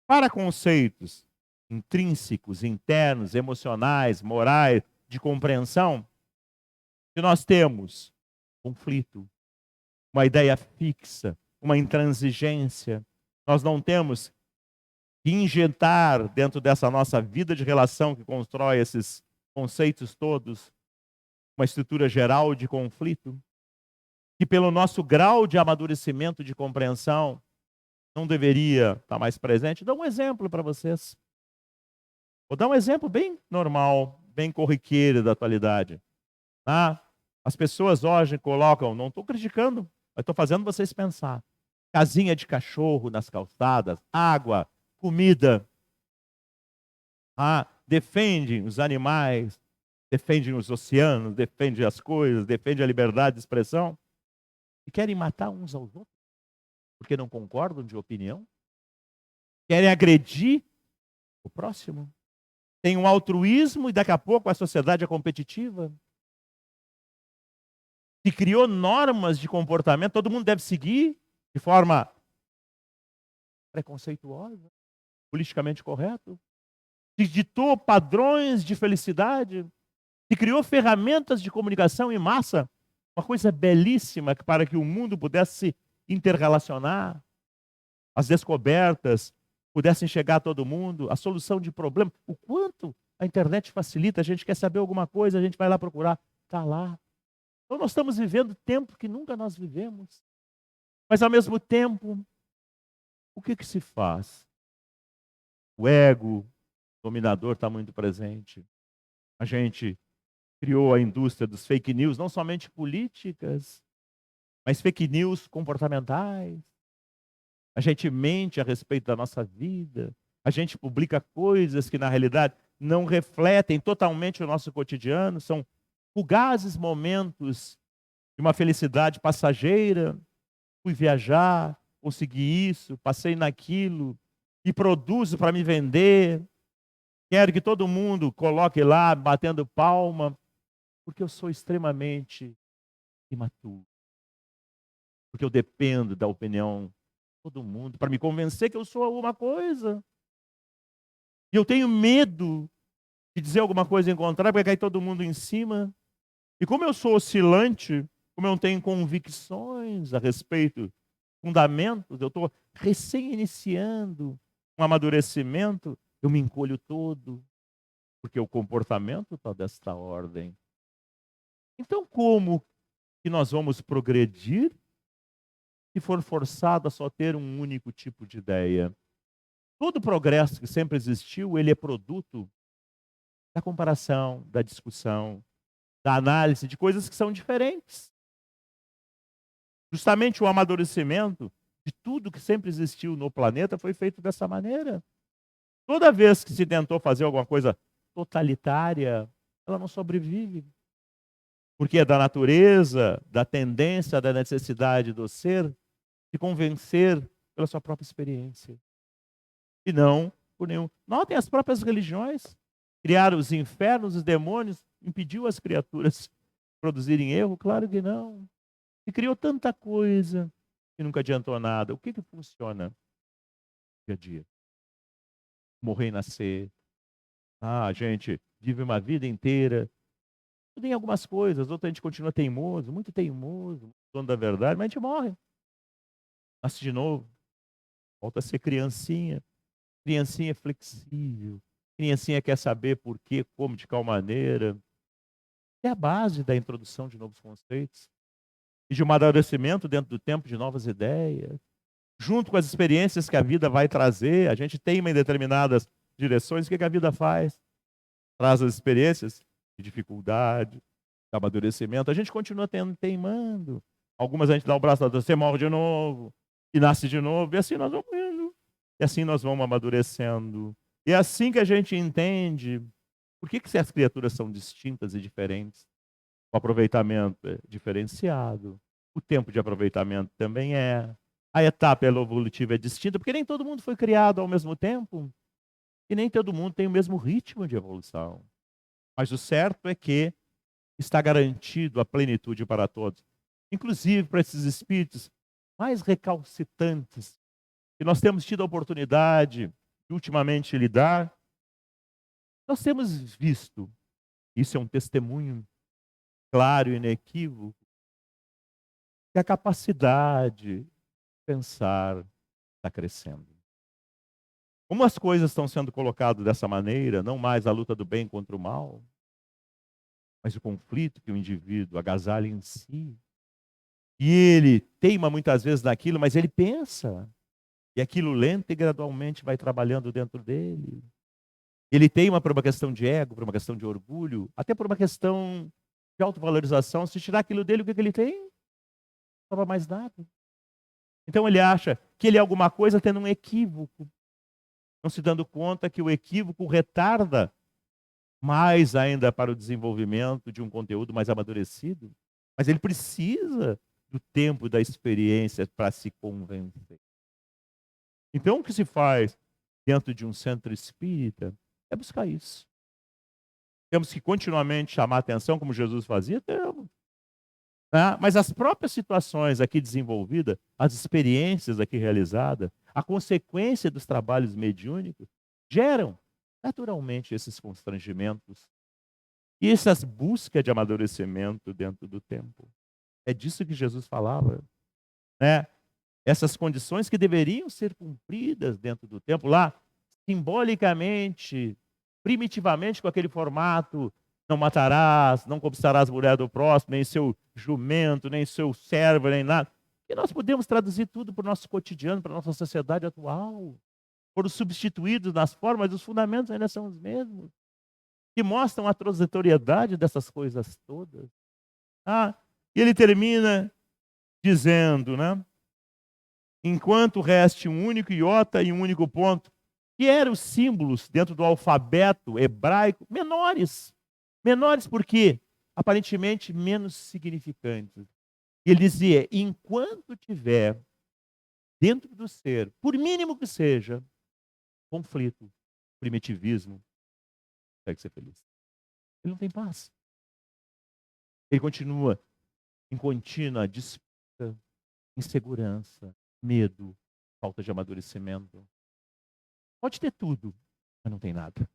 Para conceitos intrínsecos, internos, emocionais, morais, de compreensão, que nós temos conflito, uma ideia fixa, uma intransigência. Nós não temos que injetar dentro dessa nossa vida de relação que constrói esses conceitos todos, uma estrutura geral de conflito, que pelo nosso grau de amadurecimento, de compreensão, não deveria estar mais presente. Dou um exemplo para vocês. Vou dar um exemplo bem normal, bem corriqueiro da atualidade. As pessoas hoje colocam, não estou criticando, mas estou fazendo vocês pensar. Casinha de cachorro nas calçadas, água, comida. Defendem os animais, defendem os oceanos, defendem as coisas, defendem a liberdade de expressão. E querem matar uns aos outros, porque não concordam de opinião. Querem agredir o próximo. Tem um altruísmo e daqui a pouco a sociedade é competitiva. Se criou normas de comportamento, todo mundo deve seguir de forma preconceituosa, politicamente correto. Se ditou padrões de felicidade, se criou ferramentas de comunicação em massa, uma coisa belíssima para que o mundo pudesse se interrelacionar, as descobertas pudessem chegar a todo mundo, a solução de problemas. O quanto a internet facilita, a gente quer saber alguma coisa, a gente vai lá procurar, está lá. Então nós estamos vivendo tempo que nunca nós vivemos. Mas ao mesmo tempo, o que se faz? O ego dominador está muito presente. A gente criou a indústria dos fake news, não somente políticas, mas fake news comportamentais. A gente mente a respeito da nossa vida. A gente publica coisas que, na realidade, não refletem totalmente o nosso cotidiano. São fugazes momentos de uma felicidade passageira. Fui viajar, consegui isso, passei naquilo, e produzo para me vender. Quero que todo mundo coloque lá, batendo palma, porque eu sou extremamente imaturo. Porque eu dependo da opinião de todo mundo para me convencer que eu sou alguma coisa. E eu tenho medo de dizer alguma coisa em contrário, porque cai todo mundo em cima. E como eu sou oscilante, como eu não tenho convicções a respeito, fundamentos, eu estou recém-iniciando um amadurecimento, eu me encolho todo, porque o comportamento está desta ordem. Então, como que nós vamos progredir se for forçado a só ter um único tipo de ideia? Todo progresso que sempre existiu, ele é produto da comparação, da discussão, da análise de coisas que são diferentes. Justamente o amadurecimento de tudo que sempre existiu no planeta foi feito dessa maneira. Toda vez que se tentou fazer alguma coisa totalitária, ela não sobrevive. Porque é da natureza, da tendência, da necessidade do ser se convencer pela sua própria experiência. E não por nenhum. Notem as próprias religiões. Criaram os infernos, os demônios, impediu as criaturas produzirem erro? Claro que não. E criou tanta coisa que nunca adiantou nada. O que funciona dia a dia? Morrer e nascer. A gente vive uma vida inteira. Tudo em algumas coisas. Outra a gente continua teimoso, muito dono da verdade, mas a gente morre. Nasce de novo. Volta a ser criancinha. Criancinha flexível. Criancinha quer saber por quê, como, de qual maneira. É a base da introdução de novos conceitos. E de um amadurecimento dentro do tempo de novas ideias. Junto com as experiências que a vida vai trazer, a gente teima em determinadas direções. O que a vida faz? Traz as experiências de dificuldade, de amadurecimento. A gente continua teimando. Algumas a gente dá o braço, você morre de novo, e nasce de novo, e assim nós vamos indo. E assim nós vamos amadurecendo. E é assim que a gente entende por que as criaturas são distintas e diferentes. O aproveitamento é diferenciado, o tempo de aproveitamento também é. A etapa evolutiva é distinta, porque nem todo mundo foi criado ao mesmo tempo, e nem todo mundo tem o mesmo ritmo de evolução. Mas o certo é que está garantido a plenitude para todos, inclusive para esses espíritos mais recalcitrantes, que nós temos tido a oportunidade de ultimamente lidar, Nós temos visto, isso é um testemunho claro e inequívoco, que a capacidade de pensar está crescendo. Como as coisas estão sendo colocadas dessa maneira, não mais a luta do bem contra o mal, mas o conflito que o indivíduo agasalha em si. E ele teima muitas vezes naquilo, mas ele pensa. E aquilo lento e gradualmente vai trabalhando dentro dele. Ele teima por uma questão de ego, por uma questão de orgulho, até por uma questão de autovalorização. Se tirar aquilo dele, o que ele tem? Não sobra mais nada. Então ele acha que ele é alguma coisa tendo um equívoco, não se dando conta que o equívoco retarda mais ainda para o desenvolvimento de um conteúdo mais amadurecido. Mas ele precisa do tempo, da experiência para se convencer. Então o que se faz dentro de um centro espírita é buscar isso. Temos que continuamente chamar a atenção, como Jesus fazia, temos. Mas as próprias situações aqui desenvolvidas, as experiências aqui realizadas, a consequência dos trabalhos mediúnicos, geram naturalmente esses constrangimentos e essas buscas de amadurecimento dentro do tempo. É disso que Jesus falava, né? Essas condições que deveriam ser cumpridas dentro do tempo, lá, simbolicamente, primitivamente, com aquele formato: não matarás, não cobiçarás a mulher do próximo, nem seu jumento, nem seu servo, nem nada. E nós podemos traduzir tudo para o nosso cotidiano, para a nossa sociedade atual. Foram substituídos nas formas, os fundamentos ainda são os mesmos, que mostram a transitoriedade dessas coisas todas. E ele termina dizendo, né? Enquanto reste um único iota e um único ponto, que eram os símbolos dentro do alfabeto hebraico menores. Menores porque aparentemente menos significantes. E ele dizia: enquanto tiver dentro do ser, por mínimo que seja, conflito, primitivismo, consegue ser feliz. Ele não tem paz. Ele continua em contínua disputa, insegurança, medo, falta de amadurecimento. Pode ter tudo, mas não tem nada.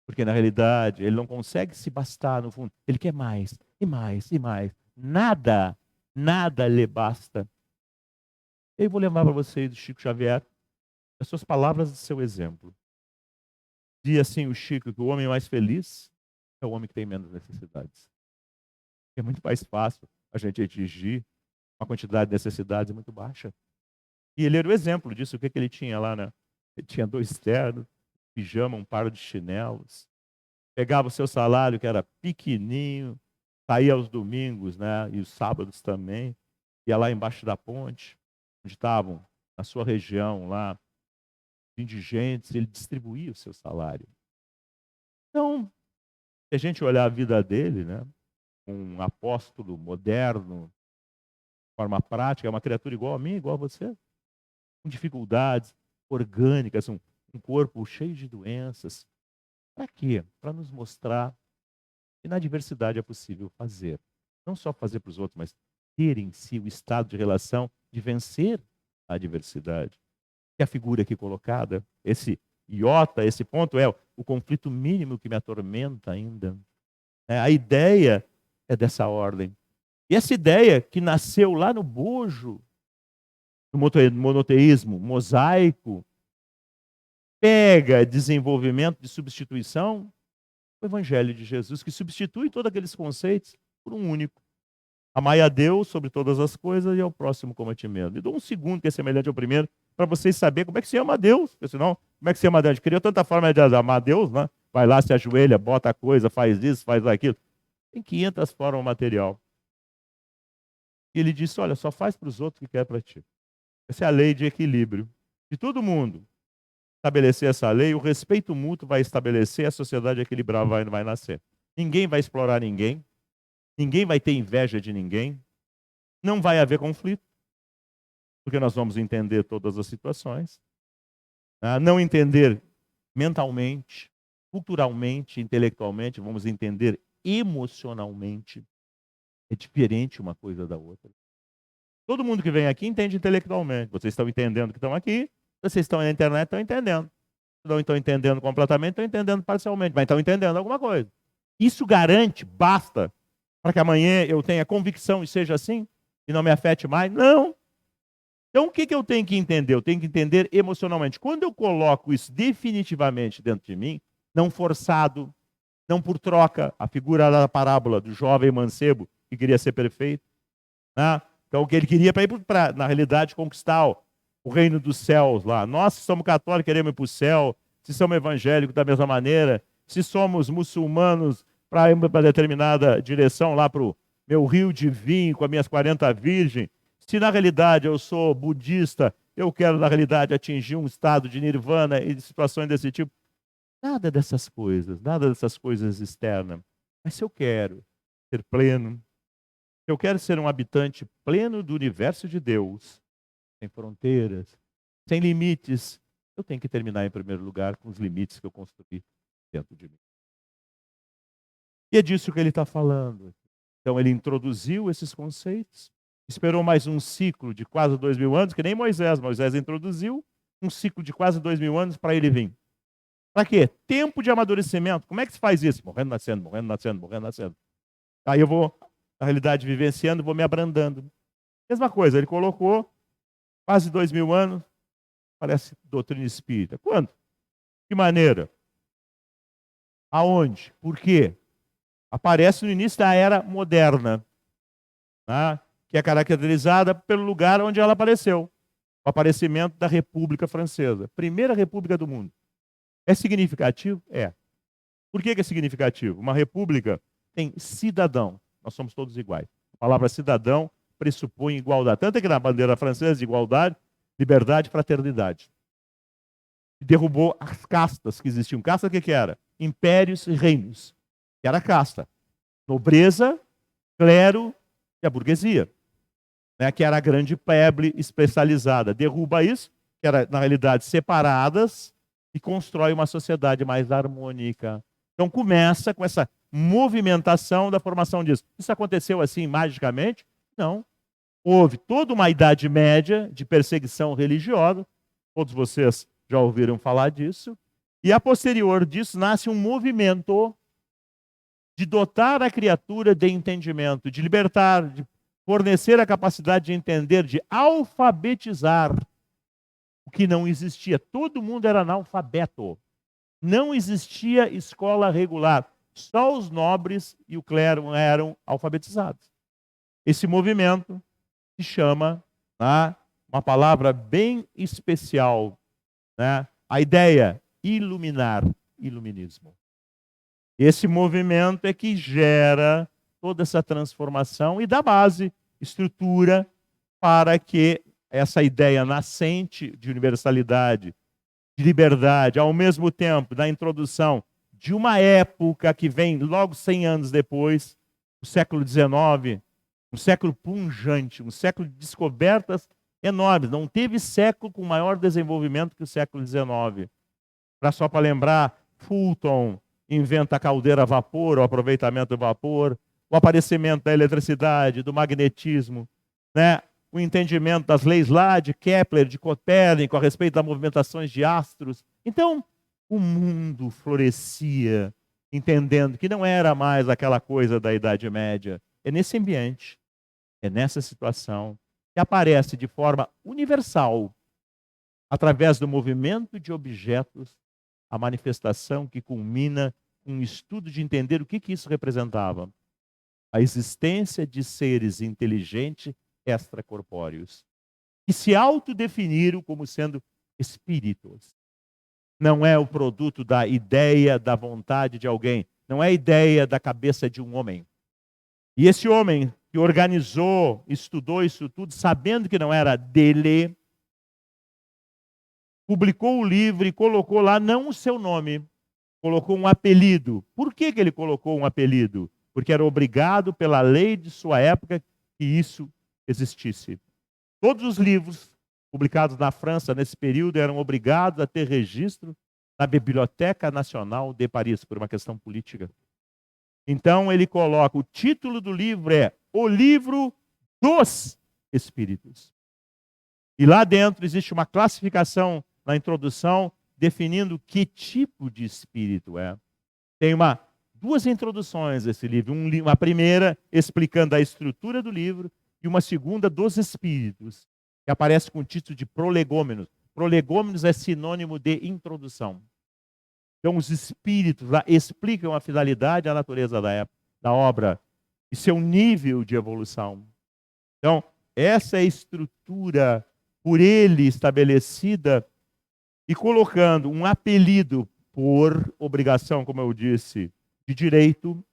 Porque na realidade ele não consegue se bastar no fundo. Ele quer mais, e mais, e mais. Nada, nada lhe basta. Eu vou lembrar para vocês do Chico Xavier, as suas palavras e seu exemplo. Dizia assim o Chico, que o homem mais feliz é o homem que tem menos necessidades. É muito mais fácil a gente atingir uma quantidade de necessidades muito baixa. E ele era o exemplo disso. O que ele tinha lá, né? Ele tinha 2 ternos, pijama, um par de chinelos. Pegava o seu salário, que era pequenininho, saía aos domingos, né? E os sábados também. Ia lá embaixo da ponte, onde estavam, na sua região lá, indigentes, ele distribuía o seu salário. Então, se a gente olhar a vida dele, né? Um apóstolo moderno, de forma prática, é uma criatura igual a mim, igual a você, com dificuldades orgânicas, um corpo cheio de doenças. Para quê? Para nos mostrar que na diversidade é possível fazer. Não só fazer para os outros, mas ter em si o estado de relação de vencer a diversidade. E a figura aqui colocada, esse iota, esse ponto é o conflito mínimo que me atormenta ainda. A ideia é dessa ordem. E essa ideia que nasceu lá no bojo, no monoteísmo mosaico, pega desenvolvimento de substituição, o Evangelho de Jesus, que substitui todos aqueles conceitos por um único. Amai a Deus sobre todas as coisas e ao próximo como a ti mesmo. E dou um segundo que é semelhante ao primeiro, para vocês saberem como é que se ama a Deus. Porque senão, como é que se ama a Deus? A gente criou tanta forma de amar a Deus, né? Vai lá, se ajoelha, bota a coisa, faz isso, faz aquilo. Tem 500 formas material. E ele disse: olha, só faz para os outros o que quer para ti. Essa é a lei de equilíbrio. De todo mundo estabelecer essa lei, o respeito mútuo vai estabelecer, a sociedade equilibrada vai nascer. Ninguém vai explorar ninguém, ninguém vai ter inveja de ninguém, não vai haver conflito, porque nós vamos entender todas as situações. Não entender mentalmente, culturalmente, intelectualmente, vamos entender emocionalmente. É diferente uma coisa da outra. Todo mundo que vem aqui entende intelectualmente. Vocês estão entendendo que estão aqui, vocês estão na internet, estão entendendo. Não estão entendendo completamente, estão entendendo parcialmente, mas estão entendendo alguma coisa. Isso garante, basta, para que amanhã eu tenha convicção e seja assim, e não me afete mais? Não. Então, o que eu tenho que entender? Eu tenho que entender emocionalmente. Quando eu coloco isso definitivamente dentro de mim, não forçado, não por troca, a figura da parábola do jovem mancebo que queria ser perfeito, né? Então, o que ele queria para, na realidade, conquistar o reino dos céus lá. Nós, que somos católicos, queremos ir para o céu. Se somos evangélicos, da mesma maneira. Se somos muçulmanos, para ir para determinada direção, lá para o meu rio de vinho, com as minhas 40 virgens. Se, na realidade, eu sou budista, eu quero, na realidade, atingir um estado de nirvana e de situações desse tipo. Nada dessas coisas externas. Mas se eu quero ser pleno, se eu quero ser um habitante pleno do universo de Deus, sem fronteiras, sem limites, eu tenho que terminar em primeiro lugar com os limites que eu construí dentro de mim. E é disso que ele está falando. Então ele introduziu esses conceitos, esperou mais um ciclo de quase 2000 anos, que nem Moisés. Moisés introduziu um ciclo de quase 2000 anos para ele vir. Para quê? Tempo de amadurecimento. Como é que se faz isso? Morrendo, nascendo, morrendo, nascendo, morrendo, nascendo. Aí eu vou, na realidade, vivenciando, vou me abrandando. Mesma coisa, ele colocou quase 2000 anos, parece doutrina espírita. Quando? De maneira? Aonde? Por quê? Aparece no início da era moderna, né? Que é caracterizada pelo lugar onde ela apareceu. O aparecimento da República Francesa. Primeira república do mundo. É significativo? É. Por que é significativo? Uma república tem cidadão. Nós somos todos iguais. A palavra cidadão pressupõe igualdade. Tanto é que na bandeira francesa, igualdade, liberdade, fraternidade. Derrubou as castas que existiam. Casta o que era? Impérios e reinos. Que era casta. Nobreza, clero e a burguesia. Né? Que era a grande plebe especializada. Derruba isso, que era, na realidade, separadas, e constrói uma sociedade mais harmônica. Então começa com essa movimentação da formação disso. Isso aconteceu assim magicamente? Não. Houve toda uma Idade Média de perseguição religiosa, todos vocês já ouviram falar disso, e a posterior disso nasce um movimento de dotar a criatura de entendimento, de libertar, de fornecer a capacidade de entender, de alfabetizar o que não existia. Todo mundo era analfabeto. Não existia escola regular. Só os nobres e o clero eram alfabetizados. Esse movimento se chama, né, uma palavra bem especial, né, a ideia iluminar, iluminismo. Esse movimento é que gera toda essa transformação e dá base, estrutura para que essa ideia nascente de universalidade, de liberdade, ao mesmo tempo da introdução de uma época que vem logo 100 anos depois, o século XIX, um século pungente, um século de descobertas enormes. Não teve século com maior desenvolvimento que o século XIX. Só para lembrar, Fulton inventa a caldeira a vapor, o aproveitamento do vapor, o aparecimento da eletricidade, do magnetismo, né? O entendimento das leis lá de Kepler, de Copérnico, a respeito das movimentações de astros. Então, o mundo florescia, entendendo que não era mais aquela coisa da Idade Média. É nesse ambiente, é nessa situação, que aparece de forma universal, através do movimento de objetos, a manifestação que culmina com um estudo de entender o que isso representava. A existência de seres inteligentes extracorpóreos, que se autodefiniram como sendo espíritos. Não é o produto da ideia, da vontade de alguém, não é a ideia da cabeça de um homem. E esse homem que organizou, estudou isso tudo, sabendo que não era dele, publicou o livro e colocou lá não o seu nome, colocou um apelido. Por que ele colocou um apelido? Porque era obrigado pela lei de sua época que isso existisse. Todos os livros publicados na França nesse período eram obrigados a ter registro na Biblioteca Nacional de Paris, por uma questão política. Então ele coloca, o título do livro é O Livro dos Espíritos. E lá dentro existe uma classificação na introdução definindo que tipo de espírito é. Tem duas introduções a esse livro. Uma primeira explicando a estrutura do livro e uma segunda dos espíritos, que aparece com o título de Prolegômenos. Prolegômenos é sinônimo de introdução. Então, os espíritos lá explicam a finalidade e a natureza da obra e seu nível de evolução. Então, essa é a estrutura por ele estabelecida e colocando um apelido por obrigação, como eu disse, de direito,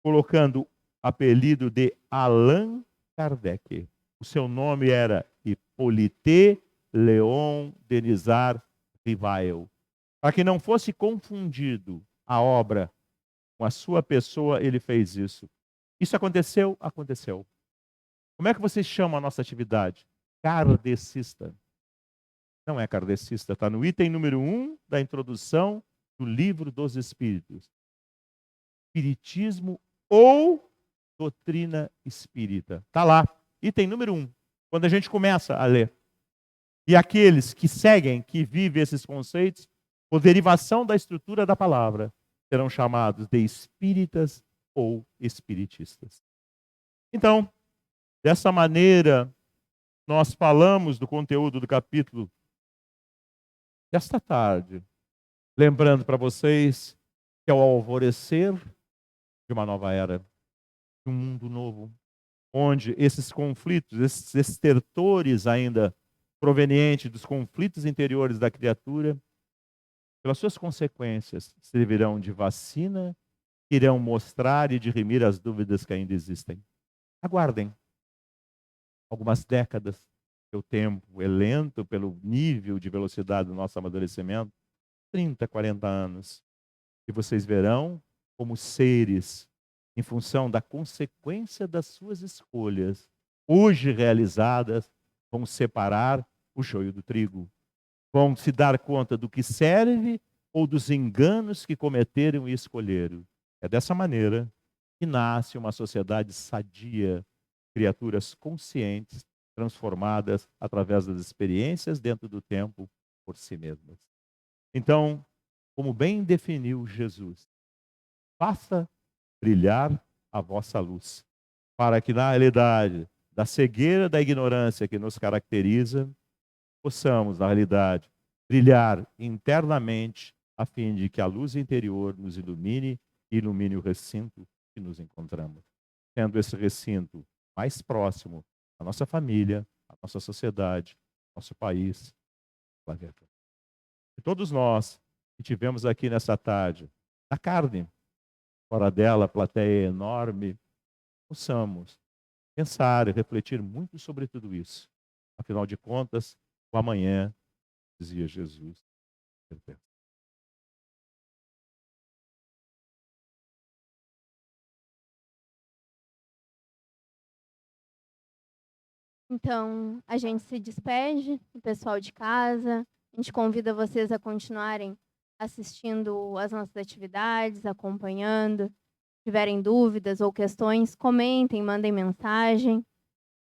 colocando apelido de Allan Kardec. O seu nome era Hippolyte Léon Denisard Rivail. Para que não fosse confundido a obra com a sua pessoa, ele fez isso. Isso aconteceu? Aconteceu. Como é que vocês chamam a nossa atividade? Kardecista. Não é kardecista, está no item número 1 da introdução do Livro dos Espíritos. Espiritismo ou doutrina espírita. Está lá, item número 1. Quando a gente começa a ler. E aqueles que seguem, que vivem esses conceitos, por derivação da estrutura da palavra, serão chamados de espíritas ou espiritistas. Então, dessa maneira, nós falamos do conteúdo do capítulo desta tarde, lembrando para vocês que é o alvorecer de uma nova era, de um mundo novo, onde esses conflitos, esses estertores ainda provenientes dos conflitos interiores da criatura, pelas suas consequências, servirão de vacina, irão mostrar e dirimir as dúvidas que ainda existem. Aguardem algumas décadas. O tempo é lento pelo nível de velocidade do nosso amadurecimento. 30, 40 anos. E vocês verão como seres, em função da consequência das suas escolhas, hoje realizadas, vão separar o joio do trigo. Vão se dar conta do que serve ou dos enganos que cometeram e escolheram. É dessa maneira que nasce uma sociedade sadia, criaturas conscientes, transformadas através das experiências dentro do tempo por si mesmas. Então, como bem definiu Jesus, faça brilhar a vossa luz, para que na realidade da cegueira da ignorância que nos caracteriza, possamos, na realidade, brilhar internamente, a fim de que a luz interior nos ilumine e ilumine o recinto que nos encontramos. Sendo esse recinto mais próximo à nossa família, à nossa sociedade, ao nosso país, ao planeta. E todos nós que tivemos aqui nessa tarde, na carne, fora dela, a plateia enorme, possamos pensar e refletir muito sobre tudo isso. Afinal de contas, o amanhã, dizia Jesus.
Então, a gente se despede do pessoal de casa. A gente convida vocês a continuarem assistindo as nossas atividades, acompanhando. Se tiverem dúvidas ou questões, comentem, mandem mensagem.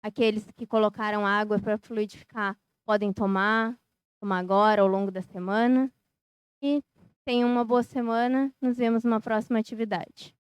Aqueles que colocaram água para fluidificar podem tomar agora, ao longo da semana. E tenham uma boa semana. Nos vemos numa próxima atividade.